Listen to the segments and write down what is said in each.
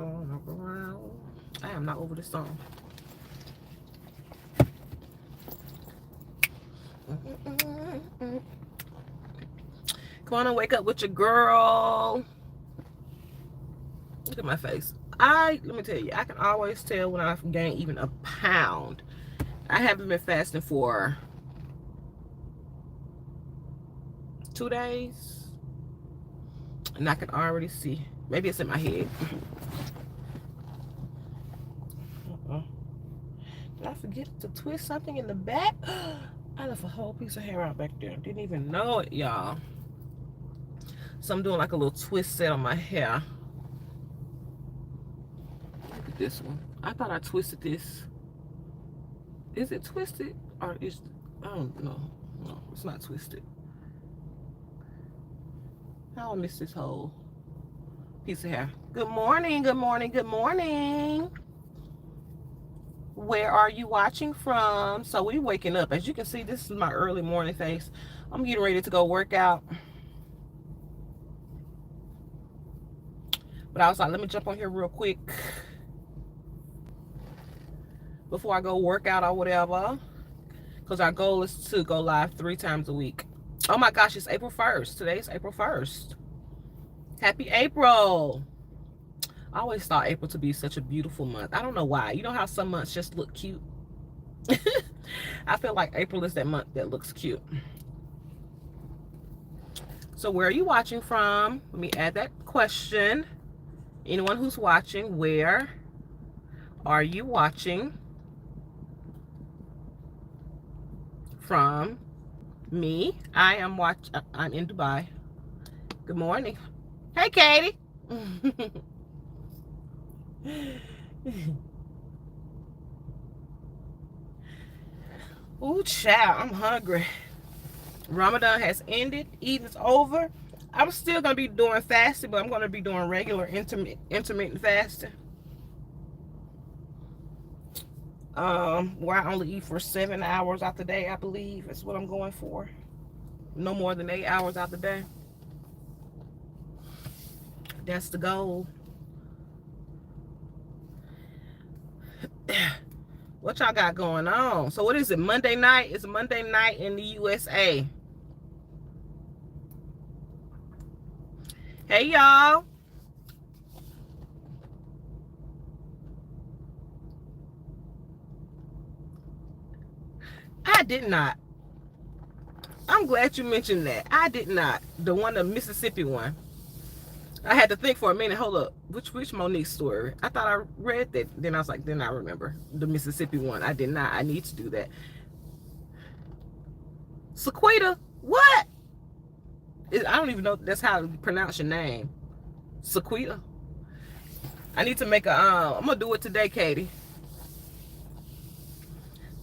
on the ground. I am not over this song. Come on and wake up with your girl. Look at my face. Let me tell you, I can always tell when I've gained even a pound. I haven't been fasting for 2 days. And I can already see. Maybe it's in my head. Did I forget to twist something in the back? I left a whole piece of hair out back there. Didn't even know it, y'all. So I'm doing like a little twist set on my hair. Look at this one. I thought I twisted this. Is it twisted? Or is, I don't know. No, it's not twisted. How I missed this whole piece of hair. Good morning, good morning, good morning. Where are you watching from? So we waking up. As you can see, this is my early morning face. I'm getting ready to go work out. But I was like, let me jump on here real quick before I go work out or whatever. Because our goal is to go live 3 times a week. Oh my gosh, it's April 1st. Today's April 1st. Happy April. I always thought April to be such a beautiful month. I don't know why. You know how some months just look cute? I feel like April is that month that looks cute. So where are you watching from? Let me add that question. Anyone who's watching, where are you watching from? Me, I'm in Dubai. Good morning. Hey, Katie. Ooh, child, I'm hungry. Ramadan has ended. Eating's over. I'm still going to be doing fasting, but I'm going to be doing regular intermittent fasting. Where I only eat for 7 hours out the day, I believe. That's what I'm going for. No more than 8 hours out the day. That's the goal. What y'all got going on? So what is it? Monday night? It's Monday night in the USA. Hey, y'all. I did not. I'm glad you mentioned that. I did not. The Mississippi one. I had to think for a minute. Hold up. Which Monique story? I thought I read that. Then I was like, then I remember. The Mississippi one. I did not. I need to do that. Sequita? What? I don't even know if that's how to pronounce your name. Sequita? I need to make a, I'm going to do it today, Katie.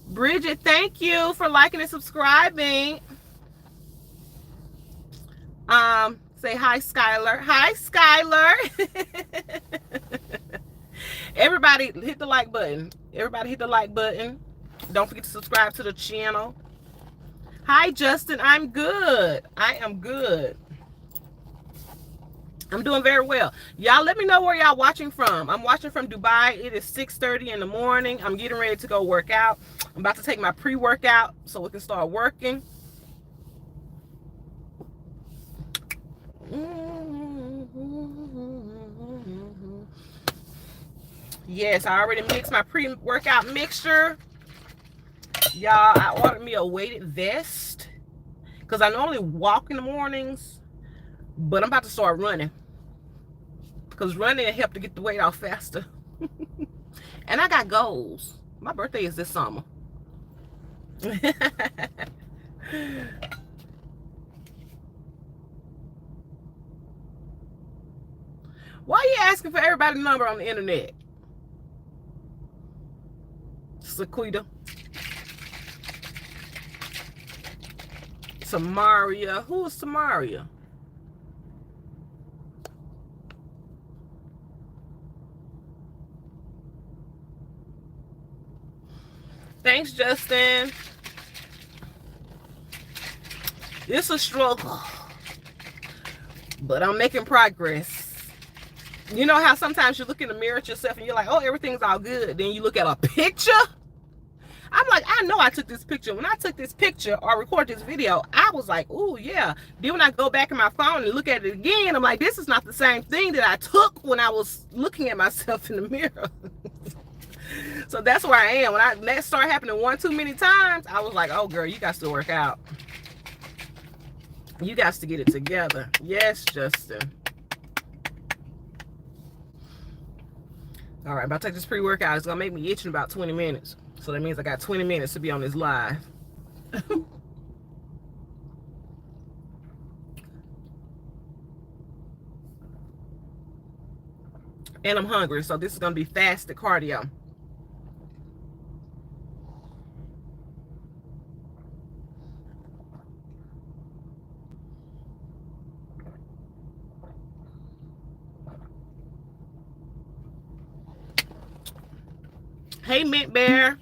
Bridget, thank you for liking and subscribing. Say hi, Skylar. Hi, Skylar. Everybody hit the like button. Everybody hit the like button. Don't forget to subscribe to the channel. Hi, Justin. I'm good. I am good. I'm doing very well. Y'all let me know where y'all watching from. I'm watching from Dubai. It is 6:30 in the morning. I'm getting ready to go work out. I'm about to take my pre-workout so we can start working. Yes, I already mixed my pre-workout mixture. Y'all, I ordered me a weighted vest because I normally walk in the mornings, but I'm about to start running because running helps to get the weight off faster. And I got goals. My birthday is this summer. Why are you asking for everybody's number on the internet? Sequita. Samaria. Who is Samaria? Thanks, Justin. It's a struggle, but I'm making progress. You know how sometimes you look in the mirror at yourself and you're like, oh, everything's all good. Then you look at a picture. I'm like, I know I took this picture. When I took this picture or record this video, I was like, oh, yeah. Then when I go back in my phone and look at it again, I'm like, this is not the same thing that I took when I was looking at myself in the mirror. So that's where I am. When that started happening one too many times, I was like, oh, girl, you got to work out. You got to get it together. Yes, Justin. All right, I'm about to take this pre-workout. It's going to make me itch in about 20 minutes. So that means I got 20 minutes to be on this live. And I'm hungry, so this is going to be fasted cardio. Hey, Mint Bear.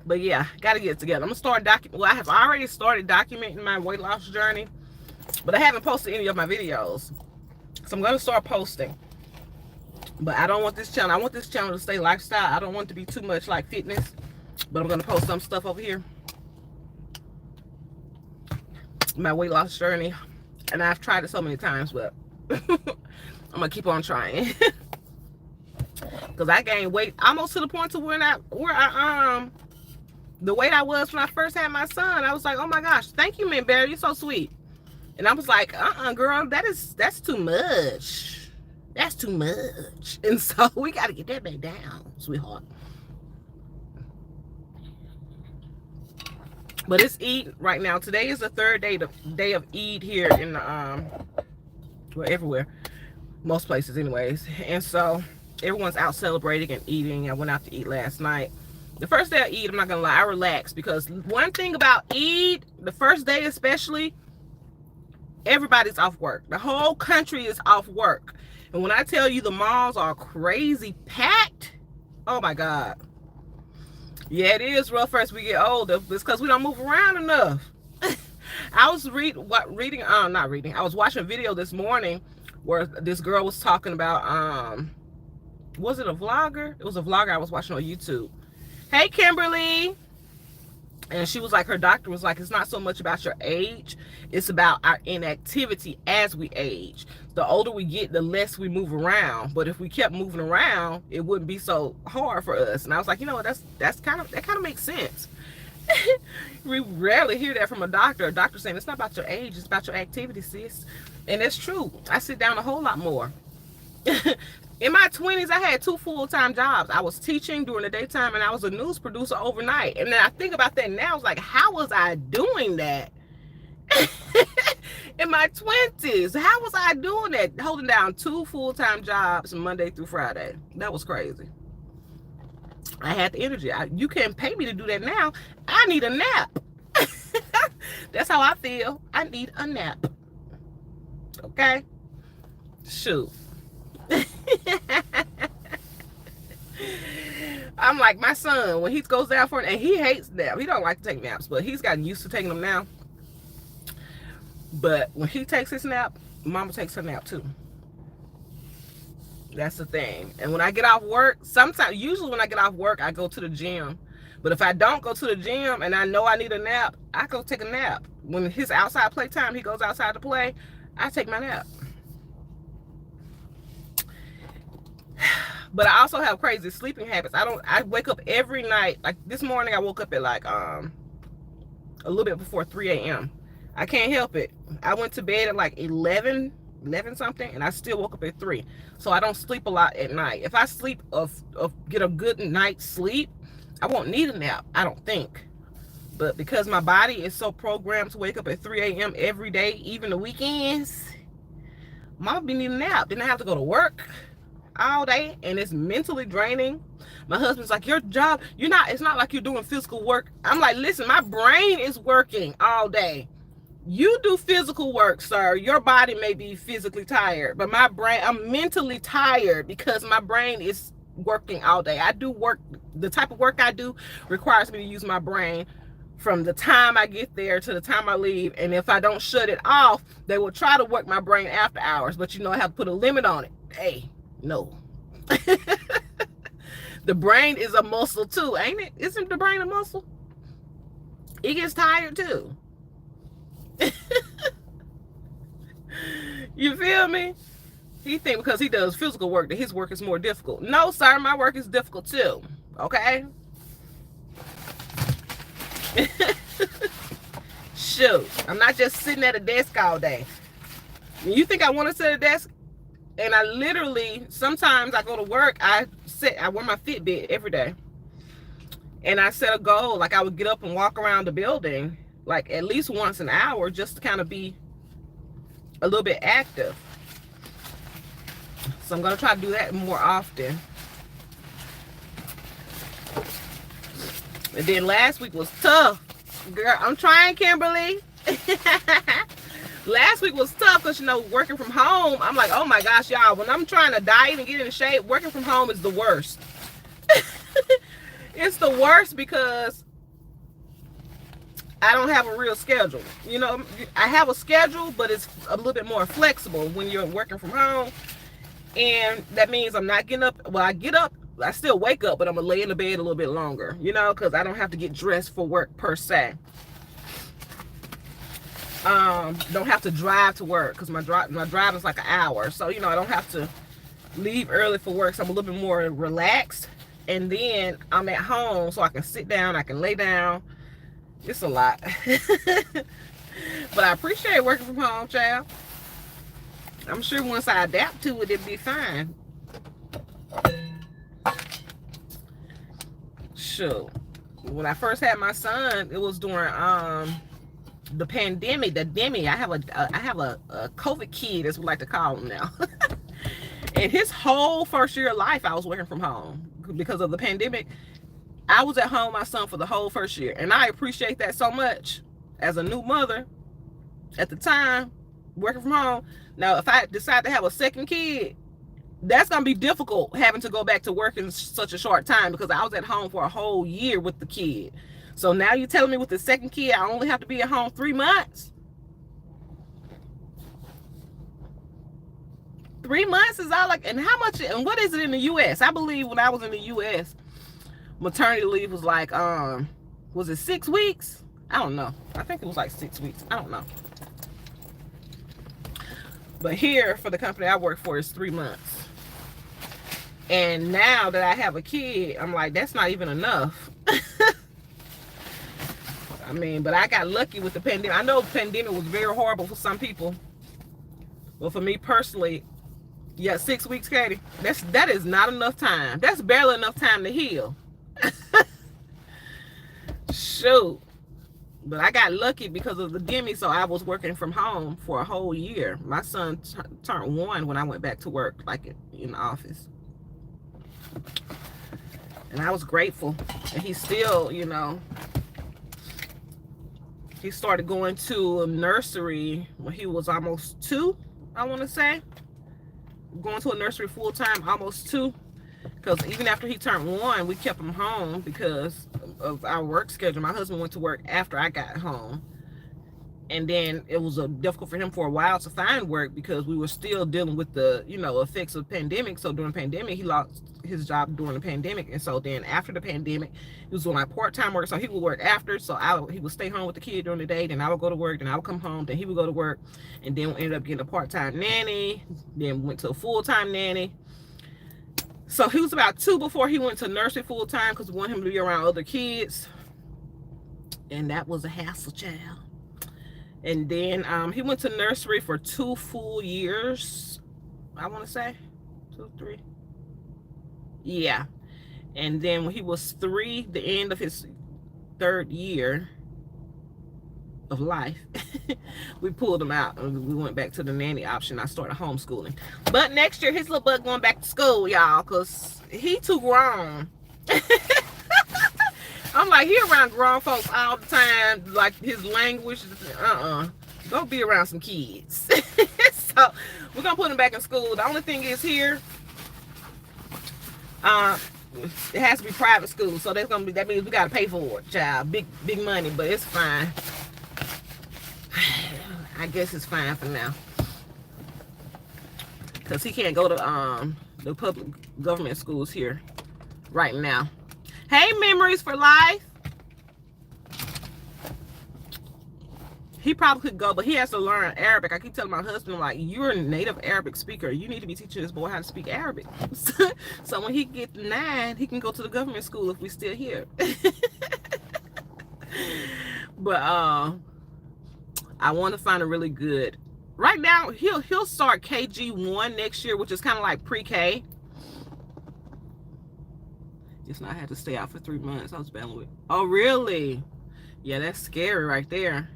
But yeah, gotta get it together. I'm gonna start well, I have already started documenting my weight loss journey, but I haven't posted any of my videos. So I'm gonna start posting. But I don't want this channel. I want this channel to stay lifestyle. I don't want it to be too much like fitness. But I'm gonna post some stuff over here. My weight loss journey. And I've tried it so many times, but I'm gonna keep on trying. Because I gained weight almost to the point to where I the weight I was when I first had my son. I was like, oh my gosh, thank you, Mint Bear, you're so sweet. And I was like, girl, that's too much. That's too much. And so we got to get that back down, sweetheart. But it's Eid right now. Today is the third day of Eid here in the well, everywhere, most places anyways. And so everyone's out celebrating and eating. I went out to eat last night. The first day of Eid, I'm not gonna lie, I relaxed, because one thing about Eid, the first day especially, everybody's off work. The whole country is off work. And when I tell you the malls are crazy packed, oh my God. Yeah, it is rough as we get older. It's because we don't move around enough. I was I was watching a video this morning where this girl was talking about, was it a vlogger? It was a vlogger I was watching on YouTube. Hey, Kimberly. And she was like, her doctor was like, it's not so much about your age, it's about our inactivity as we age. The older we get, the less we move around. But if we kept moving around, it wouldn't be so hard for us. And I was like, you know what, that kind of makes sense. We rarely hear that from a doctor. A doctor saying it's not about your age, it's about your activity, sis. And it's true. I sit down a whole lot more. In my 20s, I had 2 full-time jobs. I was teaching during the daytime, and I was a news producer overnight. And then I think about that now. I was like, how was I doing that? In my 20s, how was I doing that? Holding down 2 full-time jobs Monday through Friday. That was crazy. I had the energy. You can't pay me to do that now. I need a nap. That's how I feel. I need a nap. Okay? Shoot. I'm like my son, when he goes down for it, and he hates naps. He don't like to take naps, but he's gotten used to taking them now. But when he takes his nap, mama takes her nap too. That's the thing. And when I get off work, usually when I get off work, I go to the gym. But if I don't go to the gym and I know I need a nap, I go take a nap. When his outside playtime, he goes outside to play, I take my nap. But I also have crazy sleeping habits. I wake up every night. Like this morning, I woke up at like a little bit before 3 a.m. I can't help it. I went to bed at like 11 something, and I still woke up at 3. So I don't sleep a lot at night. If I sleep get a good night's sleep, I won't need a nap, I don't think. But because my body is so programmed to wake up at 3 a.m. every day, even the weekends, mama be needing a nap. Then I have to go to work all day, and it's mentally draining. My husband's like, your job, it's not like you're doing physical work. I'm like, listen, my brain is working all day. You do physical work, sir. Your body may be physically tired, but my brain, I'm mentally tired because my brain is working all day. I do work, the type of work I do requires me to use my brain from the time I get there to the time I leave. And if I don't shut it off, they will try to work my brain after hours. But I have to put a limit on it. Hey, no. The brain is a muscle too, ain't it? Isn't the brain a muscle? It gets tired too. You feel me? He think because he does physical work that his work is more difficult. No, sir, my work is difficult too. Okay? Shoot, I'm not just sitting at a desk all day. You think I want to sit at a desk? And I literally, sometimes I go to work, I wear my Fitbit every day. And I set a goal, like I would get up and walk around the building, like at least once an hour, just to kind of be a little bit active. So I'm going to try to do that more often. And then last week was tough. Girl, I'm trying, Kimberly. Last week was tough because, working from home, I'm like, oh my gosh, y'all, when I'm trying to diet and get in shape, working from home is the worst. It's the worst because I don't have a real schedule. I have a schedule, but it's a little bit more flexible when you're working from home. And that means I'm not getting up. Well, I get up, I still wake up, but I'm going to lay in the bed a little bit longer, because I don't have to get dressed for work per se. Don't have to drive to work because my drive is like an hour. So, I don't have to leave early for work. So I'm a little bit more relaxed. And then I'm at home so I can sit down, I can lay down. It's a lot. But I appreciate working from home, child. I'm sure once I adapt to it, it'll be fine. Sure. When I first had my son, it was during the pandemic, the demi. I have a COVID kid, as we like to call him now. And his whole first year of life, I was working from home because of the pandemic. I was at home with my son for the whole first year, and I appreciate that so much as a new mother at the time, working from home. Now, if I decide to have a second kid, that's going to be difficult having to go back to work in such a short time because I was at home for a whole year with the kid. So now you're telling me with the second kid, I only have to be at home 3 months? 3 months is all and how much, and what is it in the U.S.? I believe when I was in the U.S., maternity leave was like, was it 6 weeks? I don't know. I think it was like 6 weeks. I don't know. But here, for the company I work for, it's 3 months. And now that I have a kid, I'm like, that's not even enough. I mean, but I got lucky with the pandemic. I know the pandemic was very horrible for some people. But for me personally, yeah, 6 weeks, Katie, that is not enough time. That's barely enough time to heal. Shoot. But I got lucky because of the demi, so I was working from home for a whole year. My son turned 1 when I went back to work, like in the office. And I was grateful. And he still, he started going to a nursery when he was almost 2, I want to say. Going to a nursery full-time, almost 2. Because even after he turned 1, we kept him home because of our work schedule. My husband went to work after I got home. And then it was difficult for him for a while to find work because we were still dealing with the, effects of the pandemic. So during the pandemic, he lost his job during the pandemic. And so then after the pandemic, he was doing like part-time work. So he would work after. So he would stay home with the kid during the day. Then I would go to work. Then I would come home. Then he would go to work. And then we ended up getting a part-time nanny. Then went to a full-time nanny. So he was about 2 before he went to nursery full-time because we wanted him to be around other kids. And that was a hassle, child. And then he went to nursery for 2 full years, I want to say. 2, 3. Yeah. And then when he was 3, the end of his 3rd year of life, we pulled him out and we went back to the nanny option. I started homeschooling. But next year, his little butt going back to school, y'all, because he too grown. I'm like, he around grown folks all the time, like his language, go be around some kids. So we're gonna put him back in school. The only thing is here, it has to be private school, so that means we gotta pay for it, child. Big money, but it's fine. I guess it's fine for now, because he can't go to the public government schools here right now. Hey, Memories for Life. He probably could go, but he has to learn Arabic. I keep telling my husband, like, you're a native Arabic speaker. You need to be teaching this boy how to speak Arabic. So when he gets 9, he can go to the government school if we still here. But I want to find a really good. Right now, he'll start KG1 next year, which is kind of like pre-K. Just not had to stay out for 3 months. I was battling with. Oh, really? Yeah, that's scary right there.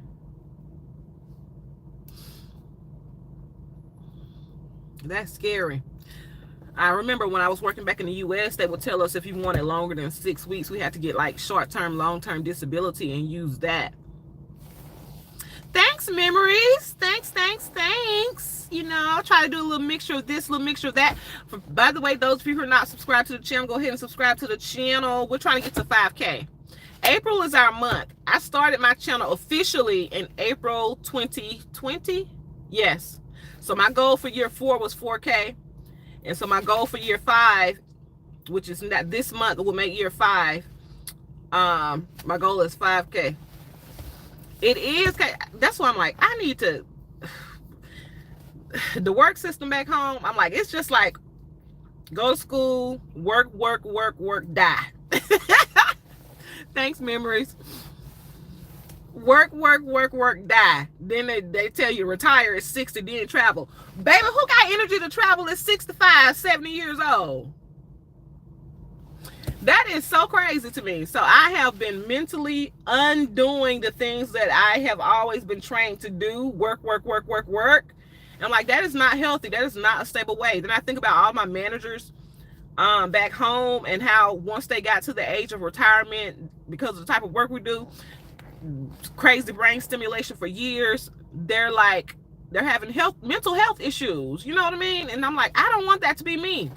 That's scary. I remember when I was working back in the U.S., they would tell us if you wanted longer than 6 weeks, we had to get like short-term, long-term disability and use that. Thanks, Memories. Thanks. You know, I'll try to do a little mixture of this, a little mixture of that. By the way, those of you who are not subscribed to the channel, go ahead and subscribe to the channel. We're trying to get to 5K. April is our month. I started my channel officially in April 2020. Yes. So my goal for year 4 was 4K. And so my goal for year 5, which is not this month, will make year 5. My goal is 5K. It is, that's why I'm like, I need to, the work system back home, I'm like, it's just like, go to school, work, die. Thanks, Memories. Work, die. Then they tell you retire at 60, then travel. Baby, who got energy to travel at 65, 70 years old? That is so crazy to me. So I have been mentally undoing the things that I have always been trained to do. Work. And I'm like, that is not healthy. That is not a stable way. Then I think about all my managers back home and how once they got to the age of retirement, because of the type of work we do, crazy brain stimulation for years, they're having mental health issues. You know what I mean? And I'm like, I don't want that to be me.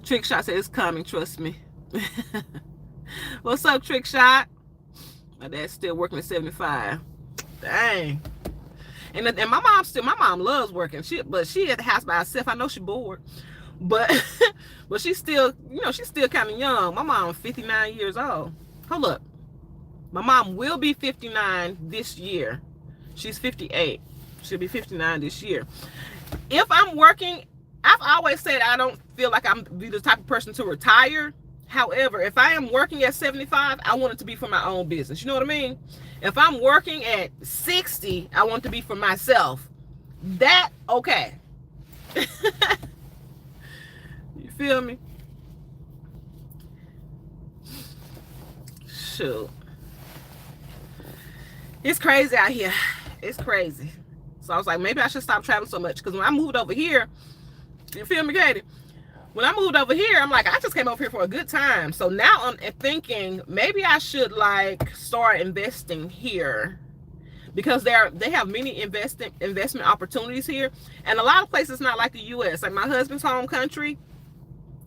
Trick Shot said it's coming, trust me. What's up, Trick Shot? My dad's still working at 75. Dang. And my mom loves working. But she at the house by herself. I know she's bored. But she's still, she's still kind of young. My mom's 59 years old. Hold up. My mom will be 59 this year. She's 58. She'll be 59 this year. If I'm working, I've always said I don't feel like I'm the type of person to retire. However, if I am working at 75, I want it to be for my own business. You know what I mean? If I'm working at 60, I want it to be for myself. That, okay. You feel me? Shoot. It's crazy out here. It's crazy. So I was like, maybe I should stop traveling so much. Because when I moved over here, you feel me, Katie? When I moved over here, I'm like, I just came over here for a good time. So now I'm thinking maybe I should start investing here, because they have many investment opportunities here, and a lot of places not like the U.S. Like my husband's home country.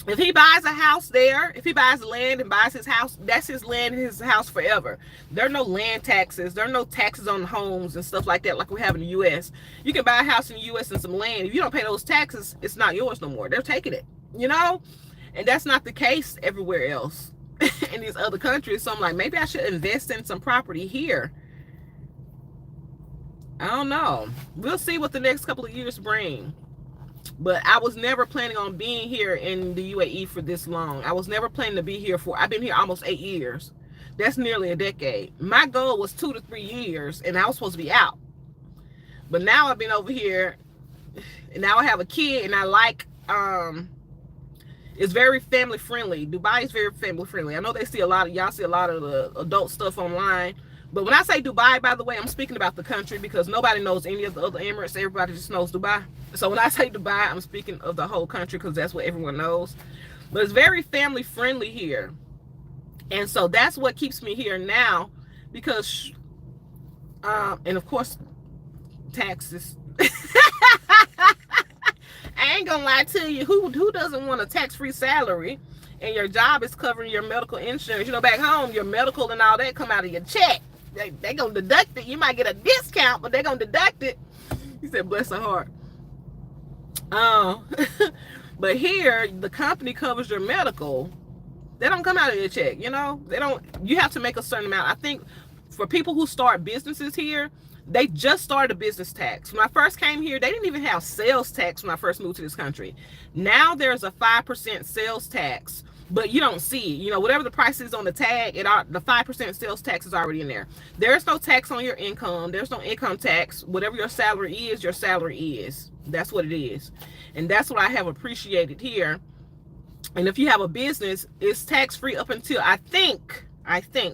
If he buys a house there, if he buys land and buys his house, that's his land and his house forever. There are no land taxes. There are no taxes on homes and stuff like that like we have in the U.S. You can buy a house in the U.S. and some land. If you don't pay those taxes, it's not yours no more. They're taking it, And that's not the case everywhere else in these other countries. So I'm like, maybe I should invest in some property here. I don't know. We'll see what the next couple of years bring. But I was never planning on being here in the UAE for this long. I was never planning to be here I've been here almost 8 years. That's nearly a decade. My goal was 2 to 3 years, and I was supposed to be out. But now I've been over here, and now I have a kid, and I like, it's very family friendly. Dubai is very family friendly. I know y'all see a lot of the adult stuff online. But when I say Dubai, by the way, I'm speaking about the country, because nobody knows any of the other Emirates. Everybody just knows Dubai. So when I say Dubai, I'm speaking of the whole country, because that's what everyone knows. But it's very family friendly here. And so that's what keeps me here now, because, and of course, taxes. I ain't gonna lie to you. Who doesn't want a tax-free salary? and your job is covering your medical insurance. You know, back home, your medical and all that come out of your check. They gonna deduct it. You might get a discount, but they're gonna deduct it. He said, bless her heart. But here, the company covers your medical. They don't come out of your check, you know? They don't, you have to make a certain amount. I think for people who start businesses here, they just started a business tax. When I first came here, they didn't even have sales tax when I first moved to this country. Now there's a 5% sales tax, but you don't see it. You know, whatever the price is on the tag, the 5% sales tax is already in there. There's no tax on your income. There's no income tax. Whatever your salary is, your salary is. That's what it is. And that's what I have appreciated here. And if you have a business, it's tax-free up until, I think,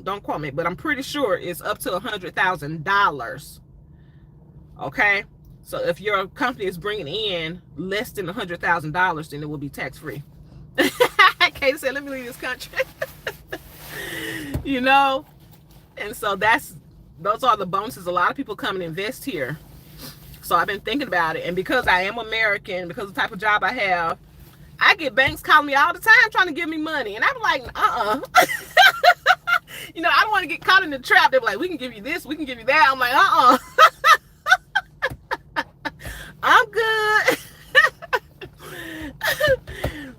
don't quote me, but I'm pretty sure it's up to $100,000. Okay? So if your company is bringing in less than $100,000, then it will be tax-free. Kate said, let me leave this country. You know? And so those are the bonuses. A lot of people come and invest here. So I've been thinking about it. And because I am American, because of the type of job I have, I get banks calling me all the time trying to give me money. And I'm like, you know, I don't want to get caught in the trap. They're like, we can give you this, we can give you that. I'm like, I'm good.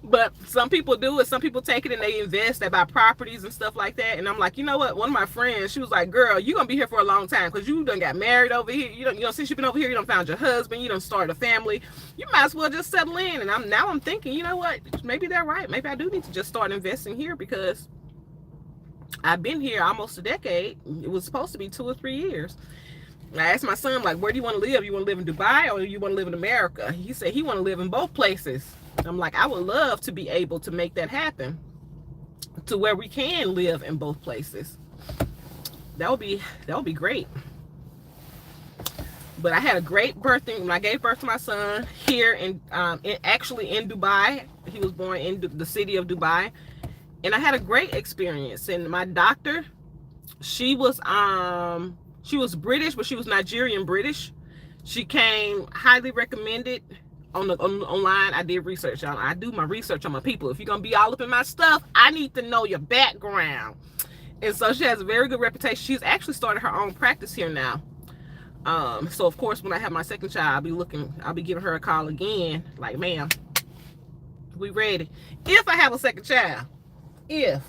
But some people do it. Some people take it and they invest. They buy properties and stuff like that. And I'm like, you know what? One of my friends, she was like, girl, you're going to be here for a long time because you done got married over here. You know, since you've been over here, you done found your husband. You done started a family. You might as well just settle in. And I'm thinking, you know what? Maybe they're right. Maybe I do need to just start investing here because I've been here almost a decade. It was supposed to be 2 or 3 years. I asked my son, like, where do you want to live? You want to live in Dubai or you want to live in America? He said he want to live in both places. I'm like, I would love to be able to make that happen to where we can live in both places. That would be great. But I had a great birthday when I gave birth to my son here actually in Dubai. He was born in the city of Dubai, and I had a great experience. And my doctor, she was British, but she was Nigerian British. She came highly recommended. Online. I did research. I do my research on my people. If you're gonna be all up in my stuff, I need to know your background. And so she has a very good reputation. She's actually started her own practice here now. So of course, when I have my second child, I'll be giving her a call again. Like, ma'am, we ready. If I have a second child, if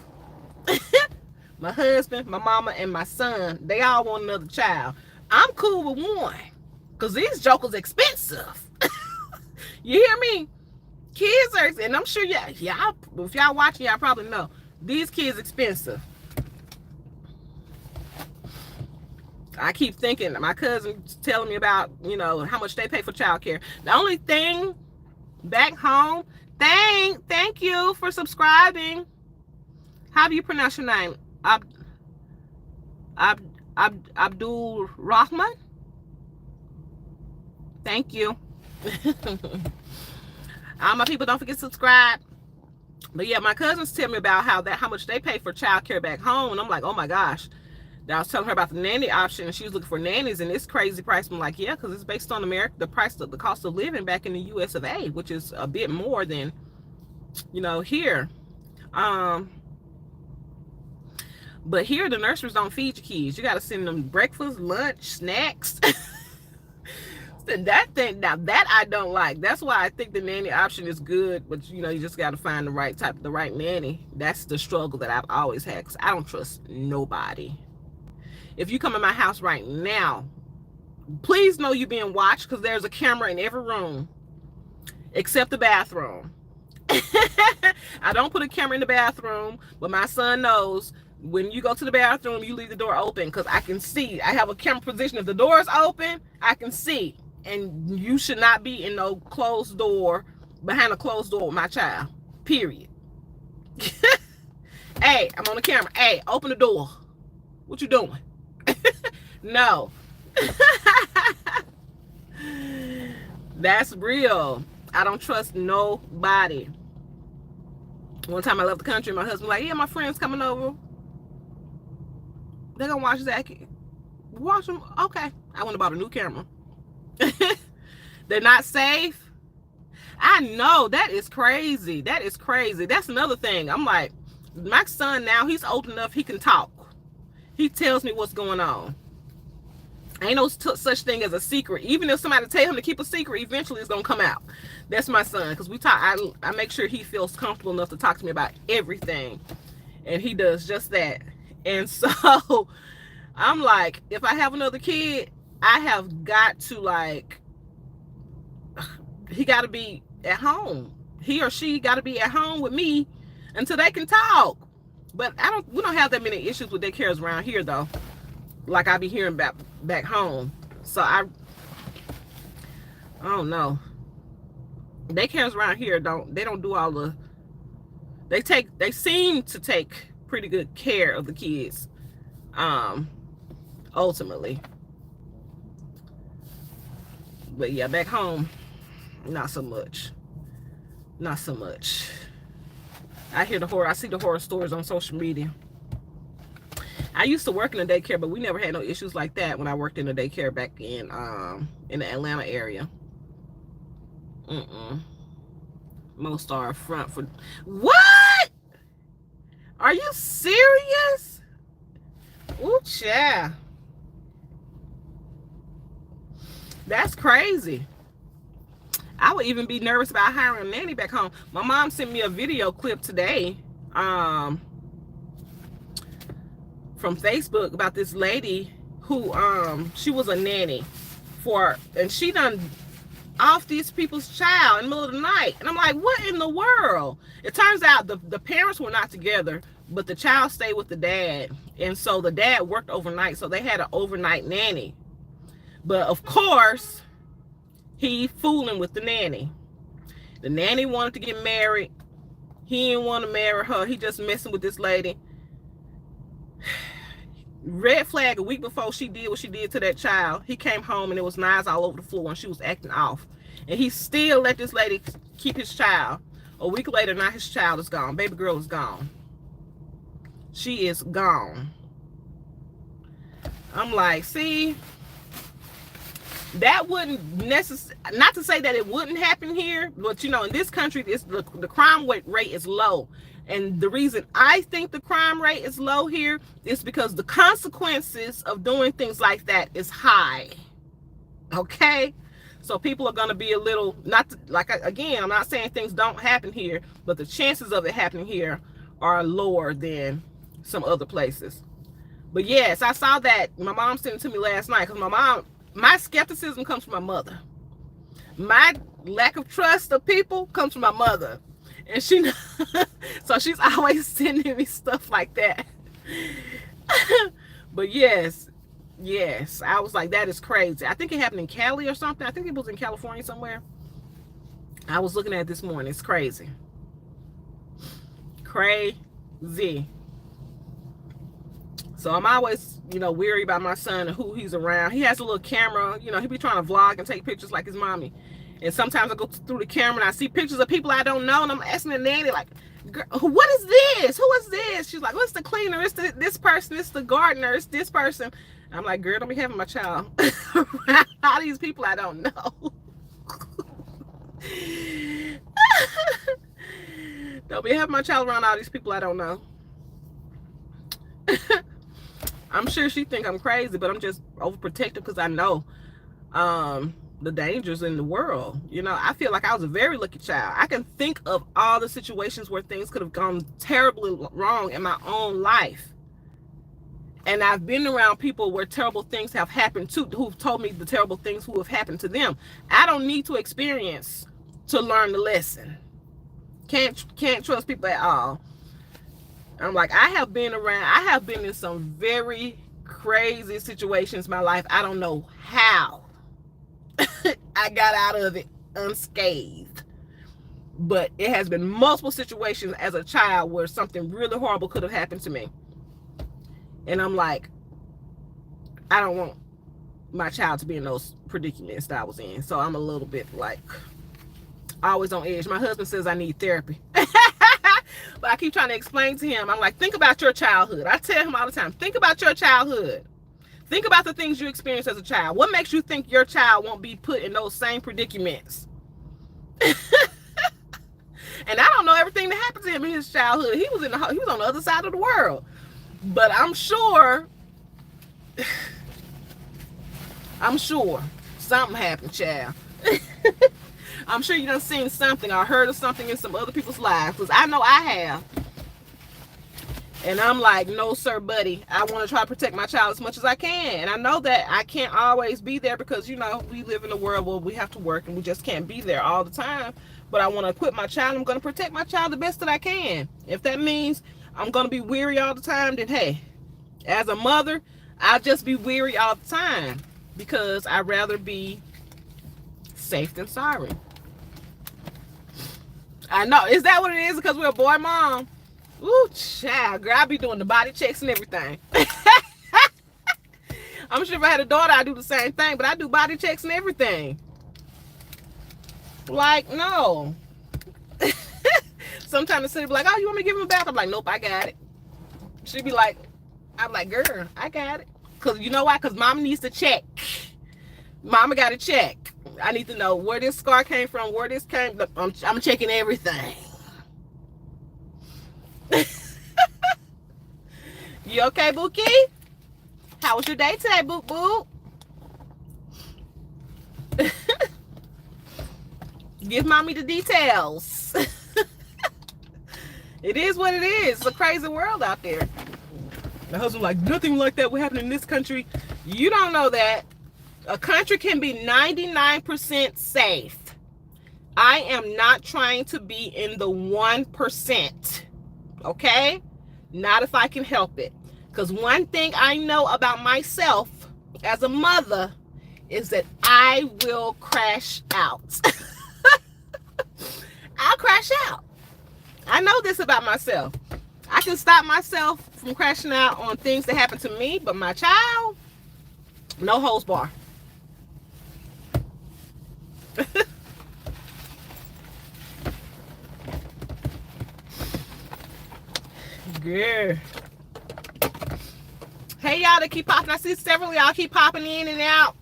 my husband, my mama, and my son, they all want another child, I'm cool with one, because these jokers expensive. You hear me? Kids are, and I'm sure y'all, if y'all watching, y'all probably know, these kids expensive. I keep thinking, my cousin's telling me about, you know, how much they pay for childcare. The only thing back home, thank you for subscribing. How do you pronounce your name? Abdul Rahman? Thank you. All my people, don't forget to subscribe. But yeah, my cousins tell me about how much they pay for childcare back home, and I'm like, oh my gosh. I was telling her about the nanny option, and she was looking for nannies, and it's crazy price. I'm like, yeah, because it's based on America, the cost of living back in the U.S. of A, which is a bit more than, you know, here. But here the nurseries don't feed your kids. You got to send them breakfast, lunch, snacks. That thing, now that I don't like. That's why I think the nanny option is good, but you know, you just got to find the right nanny. That's the struggle that I've always had, because I don't trust nobody. If you come in my house right now, please know you're being watched, because there's a camera in every room except the bathroom. I don't put a camera in the bathroom, but my son knows when you go to the bathroom, you leave the door open, because I can see. I have a camera position. If the door is open, I can see. And you should not be in no closed door, behind a closed door with my child. Period. Hey, I'm on the camera. Hey, open the door. What you doing? No. That's real. I don't trust nobody. One time I left the country, my husband was like, yeah, my friend's coming over. They're gonna watch Zach. Watch them. Okay. I went and bought a new camera. They're not safe. I know, that is crazy. That is crazy. That's another thing. I'm like, my son now, he's old enough, he can talk. He tells me what's going on. Ain't no such thing as a secret. Even if somebody tell him to keep a secret, eventually it's gonna come out. That's my son, because we talk. I make sure he feels comfortable enough to talk to me about everything, and he does just that. And so I'm like, if I have another kid, I have got to, like, he got to be at home. He or she got to be at home with me until they can talk. But we don't have that many issues with daycares around here, though, like I be hearing back home. So I don't know. Daycares around here don't do all the, they seem to take pretty good care of the kids, ultimately. But yeah, back home, not so much. Not so much. I see the horror stories on social media. I used to work in a daycare, but we never had no issues like that when I worked in a daycare back in the Atlanta area. Most are front for what? Are you serious? Ooh, child. That's crazy. I would even be nervous about hiring a nanny back home. My mom sent me a video clip today from Facebook about this lady who she was a nanny and she done off these people's child in the middle of the night. And I'm like, what in the world? It turns out the parents were not together, but the child stayed with the dad. And so the dad worked overnight, so they had an overnight nanny. But of course, he fooling with the nanny. The nanny wanted to get married. He didn't want to marry her. He just messing with this lady. Red flag a week before she did what she did to that child. He came home and there was knives all over the floor and she was acting off. And he still let this lady keep his child. A week later, now his child is gone. Baby girl is gone. She is gone. I'm like, see, that wouldn't necessarily, not to say that it wouldn't happen here, but you know, in this country, the crime rate is low. And the reason I think the crime rate is low here is because the consequences of doing things like that is high. Okay? So people are going to be a little, again, I'm not saying things don't happen here, but the chances of it happening here are lower than some other places. But yes, I saw that. My mom sent it to me last night because my skepticism comes from my mother. My lack of trust of people comes from my mother. And so she's always sending me stuff like that. But yes, I was like, that is crazy. I think it happened in Cali or something. I think it was in California somewhere. I was looking at it this morning. It's crazy. Crazy. So I'm always, weary about my son and who he's around. He has a little camera, he be trying to vlog and take pictures like his mommy. And sometimes I go through the camera and I see pictures of people I don't know, and I'm asking the nanny, like, what is this? Who is this? She's like, what's the cleaner? It's this person. It's the gardener. It's this person. I'm like, girl, don't be having my child around all these people I don't know. Don't be having my child around all these people I don't know. I'm sure she think I'm crazy, but I'm just overprotective because I know the dangers in the world. I feel like I was a very lucky child. I can think of all the situations where things could have gone terribly wrong in my own life. And I've been around people where terrible things have happened too, who've told me the terrible things who have happened to them. I don't need to experience to learn the lesson. Can't trust people at all. I'm like, I have been in some very crazy situations in my life. I don't know how I got out of it unscathed. But it has been multiple situations as a child where something really horrible could have happened to me. And I'm like, I don't want my child to be in those predicaments that I was in. So I'm a little bit like, always on edge. My husband says I need therapy. But I keep trying to explain to him, I'm like, think about your childhood. I tell him all the time, think about your childhood. Think about the things you experienced as a child. What makes you think your child won't be put in those same predicaments? And I don't know everything that happened to him in his childhood. He was on the other side of the world. But I'm sure something happened, child. I'm sure you done seen something or heard of something in some other people's lives, because I know I have. And I'm like, no, sir, buddy. I want to try to protect my child as much as I can. And I know that I can't always be there because, you know, we live in a world where we have to work and we just can't be there all the time. But I want to equip my child. I'm going to protect my child the best that I can. If that means I'm going to be weary all the time, then hey, as a mother, I'll just be weary all the time because I'd rather be safe than sorry. I know. Is that what it is? Because we're a boy mom? Ooh, child, girl, I be doing the body checks and everything. I'm sure if I had a daughter, I'd do the same thing, but I do body checks and everything. Like, no. Sometimes the city be like, oh, you want me to give him a bath? I'm like, nope, I got it. She'd be like, I'm like, girl, I got it. Because you know why? Because mama needs to check. Mama got to check. I need to know where this scar came from, where this came. I'm checking everything. You okay, Bookie? How was your day today, Boop Boop? Give mommy the details. It is what it is. It's a crazy world out there. My husband's like, nothing like that will happen in this country. You don't know that. A country can be 99% safe. I am not trying to be in the 1%. Okay? Not if I can help it. Because one thing I know about myself as a mother is that I will crash out. I'll crash out. I know this about myself. I can stop myself from crashing out on things that happen to me, but my child, no holds bar. Good. Hey, y'all that keep popping. I see several of y'all keep popping in and out.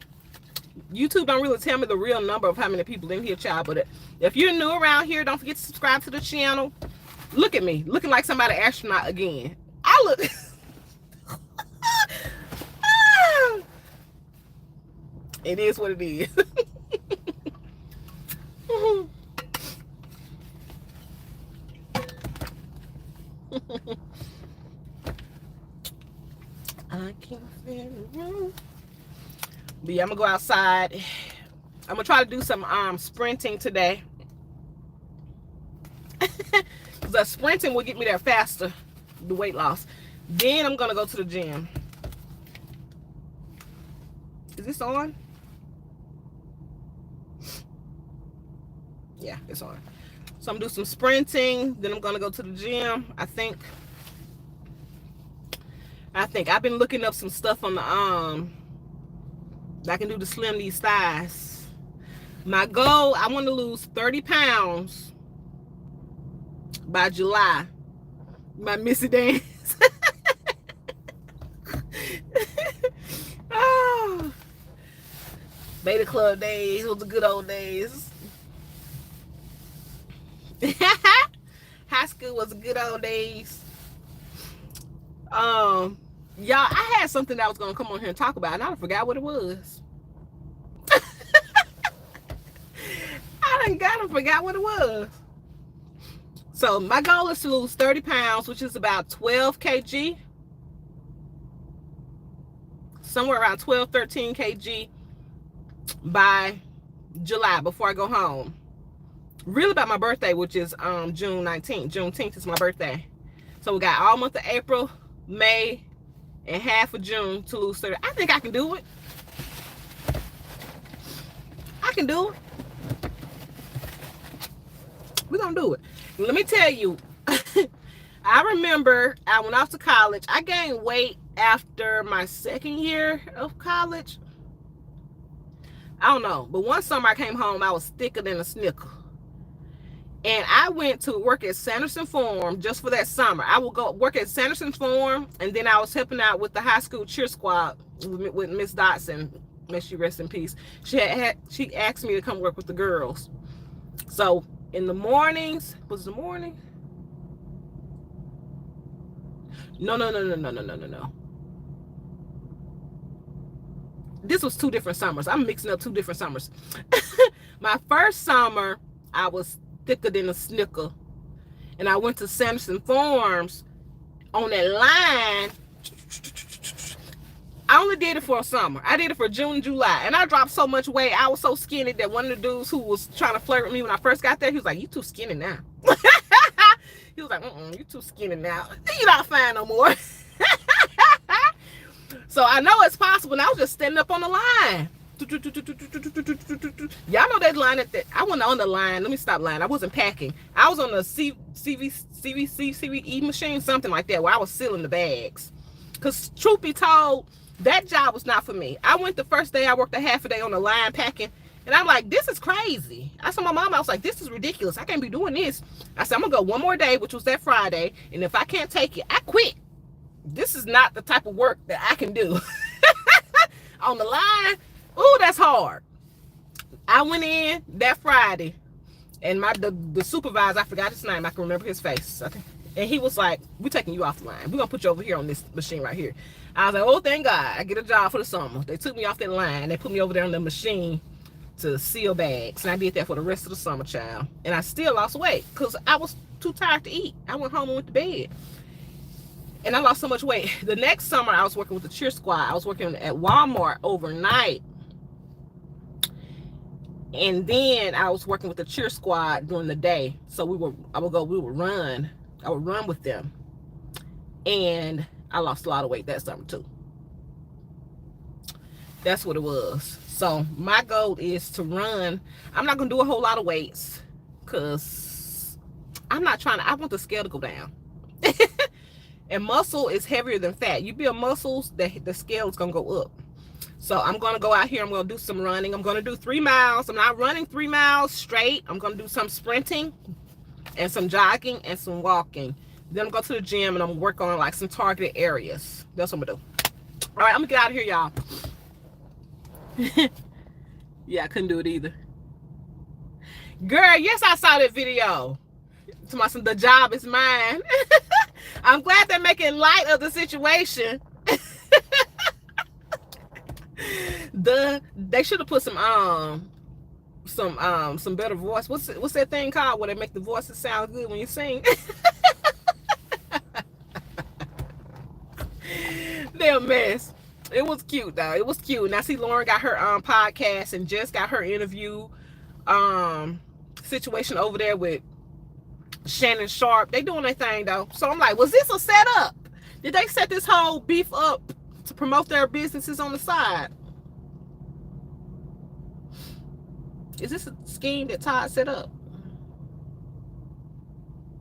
YouTube don't really tell me the real number of how many people in here, child. But if you're new around here, don't forget to subscribe to the channel. Look at me, looking like somebody astronaut again. I look. It is what it is. I can't feel the room. But yeah, I'm gonna go outside. I'm gonna try to do some sprinting today. Because sprinting will get me there faster, the weight loss. Then I'm gonna go to the gym. Is this on? Yeah, it's on. So I'm gonna do some sprinting. Then I'm gonna go to the gym. I think I've been looking up some stuff on the I can do to slim these thighs. My goal, I want to lose 30 pounds by July. My Missy dance. Oh, Beta Club days was the good old days. High school was the good old days. Y'all, I had something that I was gonna come on here and talk about, and I forgot what it was. I forgot what it was. So my goal is to lose 30 pounds, which is about 12 kg. Somewhere around 12, 13 kg by July, before I go home. Really about my birthday, which is June 19th. Juneteenth is my birthday. So we got all month of April, May, and half of June to lose 30. I think I can do it. I can do it. We're gonna do it. Let me tell you, I remember I went off to college. I gained weight after my second year of college. I don't know, but one summer I came home, I was thicker than a Snicker. And I went to work at Sanderson Farm just for that summer. I would go work at Sanderson Farm, and then I was helping out with the high school cheer squad with Miss Dotson. May she rest in peace. She asked me to come work with the girls. So in the mornings. Was it the morning? No. This was 2 different summers. I'm mixing up 2 different summers. My first summer, I was thicker than a snicker. And I went to Sanderson Farms on that line. I only did it for a summer. I did it for June and July. And I dropped so much weight. I was so skinny that one of the dudes who was trying to flirt with me when I first got there, he was like, "You too skinny now." He was like, "You too skinny now. You're not fine no more." So I know it's possible. And I was just standing up on the line. Y'all know that line I wasn't on the line. Let me stop lying. I wasn't packing. I was on the CVE machine, something like that, where I was sealing the bags. Because truth be told, that job was not for me. I went the first day, I worked a half a day on the line packing. And I'm like, this is crazy. I said to my mom, I was like, this is ridiculous. I can't be doing this. I said, I'm going to go one more day, which was that Friday. And if I can't take it, I quit. This is not the type of work that I can do. On the line, ooh, that's hard. I went in that Friday, and the supervisor, I forgot his name. I can remember his face. Okay. And he was like, "We're taking you off the line. We're going to put you over here on this machine right here." I was like, "Oh, thank God. I get a job for the summer." They took me off that line. They put me over there on the machine to seal bags. And I did that for the rest of the summer, child. And I still lost weight because I was too tired to eat. I went home and went to bed. And I lost so much weight. The next summer, I was working with the cheer squad. I was working at Walmart overnight. And then I was working with the cheer squad during the day. So we would run. I would run with them. And I lost a lot of weight that summer too. That's what it was. So my goal is to run. I'm not going to do a whole lot of weights because I want the scale to go down. And muscle is heavier than fat. You build muscles, the scale is going to go up. So I'm going to go out here. I'm going to do some running. I'm going to do 3 miles. I'm not running 3 miles straight. I'm going to do some sprinting and some jogging and some walking. Then I'm going to go to the gym and I'm going to work on like some targeted areas. That's what I'm going to do. All right, I'm going to get out of here, y'all. Yeah, I couldn't do it either. Girl, yes, I saw that video. To my son, the job is mine. I'm glad they're making light of the situation. They should have put some better voice. What's that thing called where they make the voices sound good when you sing? They're a mess. It was cute though. It was cute. And I see Lauren got her podcast and Jess got her interview situation over there with Shannon Sharp. They doing their thing though. So I'm like, was this a setup? Did they set this whole beef up to promote their businesses on the side? Is this a scheme that Todd set up?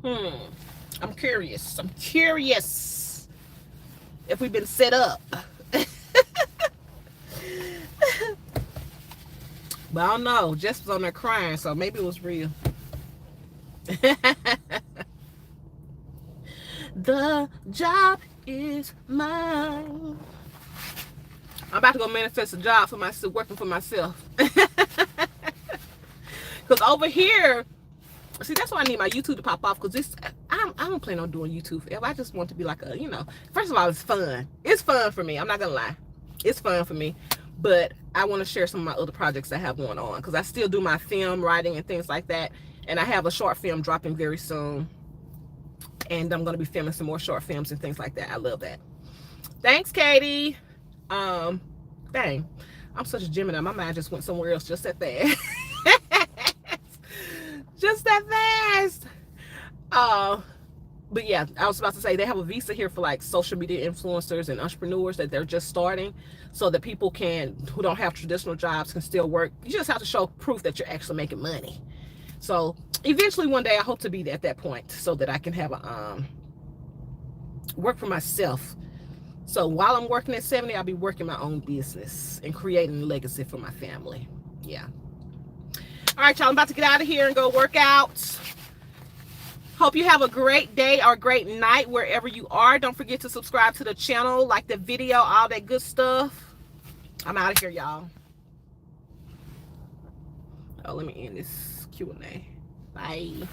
I'm curious. I'm curious if we've been set up. But I don't know. Jess was on there crying, so maybe it was real. The job is mine. I'm about to go manifest a job for myself, working for myself. Because over here, see, that's why I need my YouTube to pop off. Because I don't plan on doing YouTube forever. I just want to be like a, first of all, it's fun. It's fun for me. I'm not going to lie. It's fun for me. But I want to share some of my other projects I have going on. Because I still do my film writing and things like that. And I have a short film dropping very soon. And I'm going to be filming some more short films and things like that. I love that. Thanks, Katie. Dang. I'm such a Gemini. My mind just went somewhere else just that fast. Just that fast. But yeah, I was about to say they have a visa here for like social media influencers and entrepreneurs that they're just starting, so that people who don't have traditional jobs can still work. You just have to show proof that you're actually making money. So eventually one day I hope to be at that point so that I can have a work for myself. So while I'm working at 70, I'll be working my own business and creating a legacy for my family. Yeah. All right, y'all, I'm about to get out of here and go work out. Hope you have a great day or great night wherever you are. Don't forget to subscribe to the channel, like the video, all that good stuff. I'm out of here, y'all. Oh, let me end this Q&A. Bye.